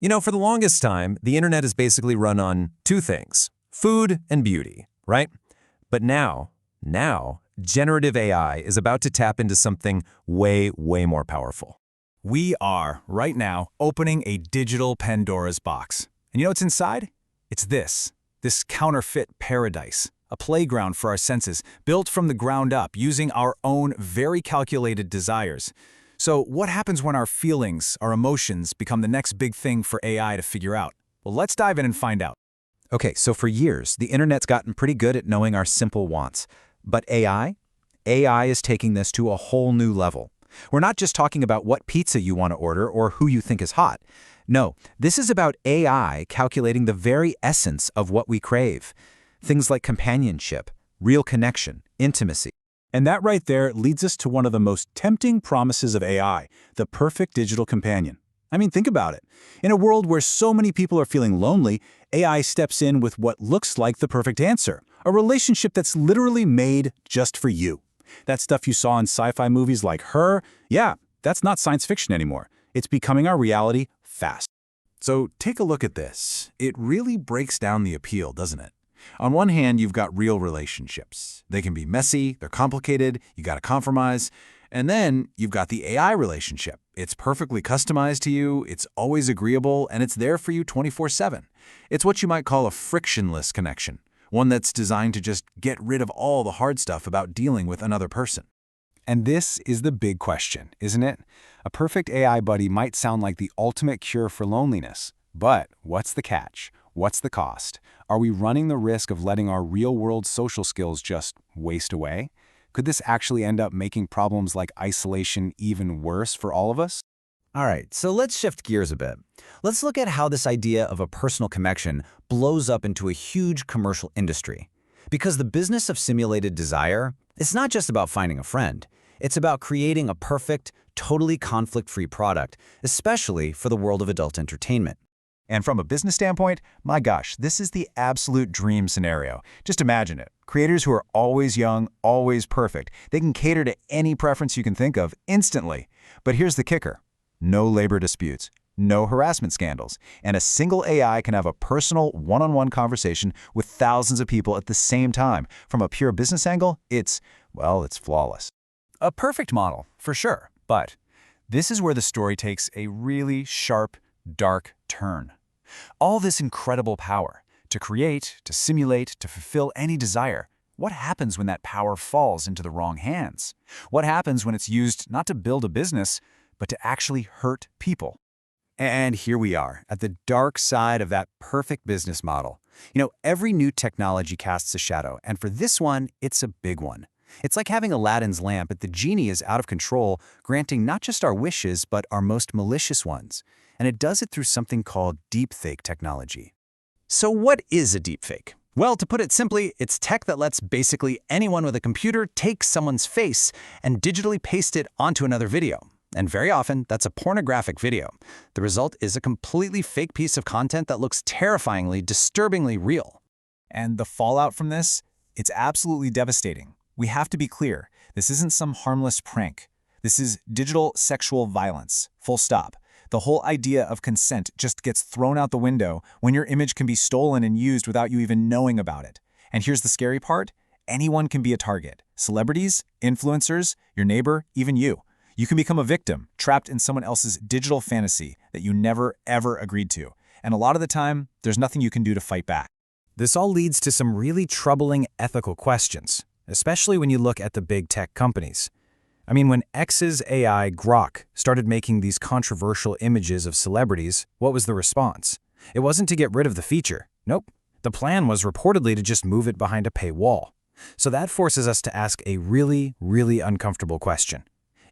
For the longest time, the internet is basically run on two things, food and beauty, right? But now, generative AI is about to tap into something way, way more powerful. We are, right now, opening a digital Pandora's box. And you know what's inside? It's this counterfeit paradise, a playground for our senses, built from the ground up using our own very calculated desires. So what happens when our feelings, our emotions, become the next big thing for AI to figure out? Well, let's dive in and find out. Okay, so for years, the internet's gotten pretty good at knowing our simple wants. But AI is taking this to a whole new level. We're not just talking about what pizza you want to order or who you think is hot. No, this is about AI calculating the very essence of what we crave. Things like companionship, real connection, intimacy. And that right there leads us to one of the most tempting promises of AI, the perfect digital companion. I mean, think about it. In a world where so many people are feeling lonely, AI steps in with what looks like the perfect answer, a relationship that's literally made just for you. That stuff you saw in sci-fi movies like Her, yeah, that's not science fiction anymore. It's becoming our reality fast. So take a look at this. It really breaks down the appeal, doesn't it? On one hand, you've got real relationships. They can be messy, they're complicated, you got to compromise. And then you've got the AI relationship. It's perfectly customized to you, it's always agreeable, and it's there for you 24/7. It's what you might call a frictionless connection, one that's designed to just get rid of all the hard stuff about dealing with another person. And this is the big question, isn't it? A perfect AI buddy might sound like the ultimate cure for loneliness. But what's the catch? What's the cost? Are we running the risk of letting our real-world social skills just waste away? Could this actually end up making problems like isolation even worse for all of us? All right, so let's shift gears a bit. Let's look at how this idea of a personal connection blows up into a huge commercial industry. Because the business of simulated desire, it's not just about finding a friend. It's about creating a perfect, totally conflict-free product, especially for the world of adult entertainment. And from a business standpoint, my gosh, this is the absolute dream scenario. Just imagine it. Creators who are always young, always perfect. They can cater to any preference you can think of instantly. But here's the kicker. No labor disputes, no harassment scandals, and a single AI can have a personal one-on-one conversation with thousands of people at the same time. From a pure business angle, it's flawless. A perfect model, for sure. But this is where the story takes a really sharp, dark turn. All this incredible power to create, to simulate, to fulfill any desire. What happens when that power falls into the wrong hands? What happens when it's used not to build a business, but to actually hurt people? And here we are, at the dark side of that perfect business model. Every new technology casts a shadow, and for this one, it's a big one. It's like having Aladdin's lamp, but the genie is out of control, granting not just our wishes, but our most malicious ones. And it does it through something called deepfake technology. So what is a deepfake? Well, to put it simply, it's tech that lets basically anyone with a computer take someone's face and digitally paste it onto another video. And very often, that's a pornographic video. The result is a completely fake piece of content that looks terrifyingly, disturbingly real. And the fallout from this? It's absolutely devastating. We have to be clear, this isn't some harmless prank. This is digital sexual violence, full stop. The whole idea of consent just gets thrown out the window when your image can be stolen and used without you even knowing about it. And here's the scary part, anyone can be a target. Celebrities, influencers, your neighbor, even you. You can become a victim, trapped in someone else's digital fantasy that you never, ever agreed to. And a lot of the time, there's nothing you can do to fight back. This all leads to some really troubling ethical questions, especially when you look at the big tech companies. I mean, when X's AI Grok started making these controversial images of celebrities, what was the response? It wasn't to get rid of the feature. Nope. The plan was reportedly to just move it behind a paywall. So that forces us to ask a really, really uncomfortable question.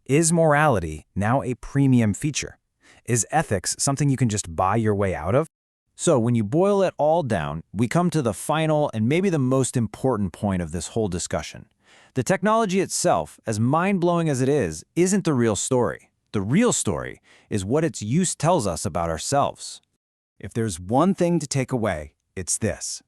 Is morality now a premium feature? Is ethics something you can just buy your way out of? So when you boil it all down, we come to the final and maybe the most important point of this whole discussion. The technology itself, as mind-blowing as it is, isn't the real story. The real story is what its use tells us about ourselves. If there's one thing to take away, it's this.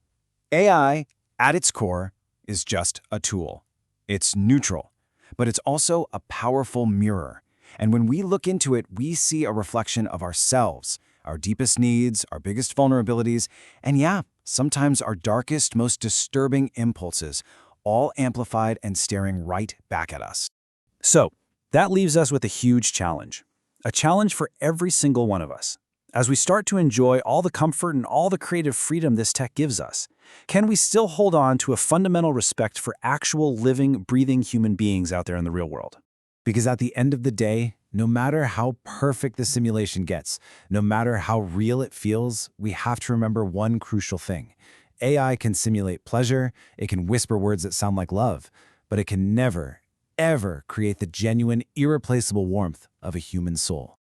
AI, at its core, is just a tool. It's neutral, but it's also a powerful mirror. And when we look into it, we see a reflection of ourselves, our deepest needs, our biggest vulnerabilities, and yeah, sometimes our darkest, most disturbing impulses, all amplified and staring right back at us. So, that leaves us with a huge challenge. A challenge for every single one of us. As we start to enjoy all the comfort and all the creative freedom this tech gives us, can we still hold on to a fundamental respect for actual living, breathing human beings out there in the real world? Because at the end of the day, no matter how perfect the simulation gets, no matter how real it feels, we have to remember one crucial thing. AI can simulate pleasure, it can whisper words that sound like love, but it can never, ever create the genuine, irreplaceable warmth of a human soul.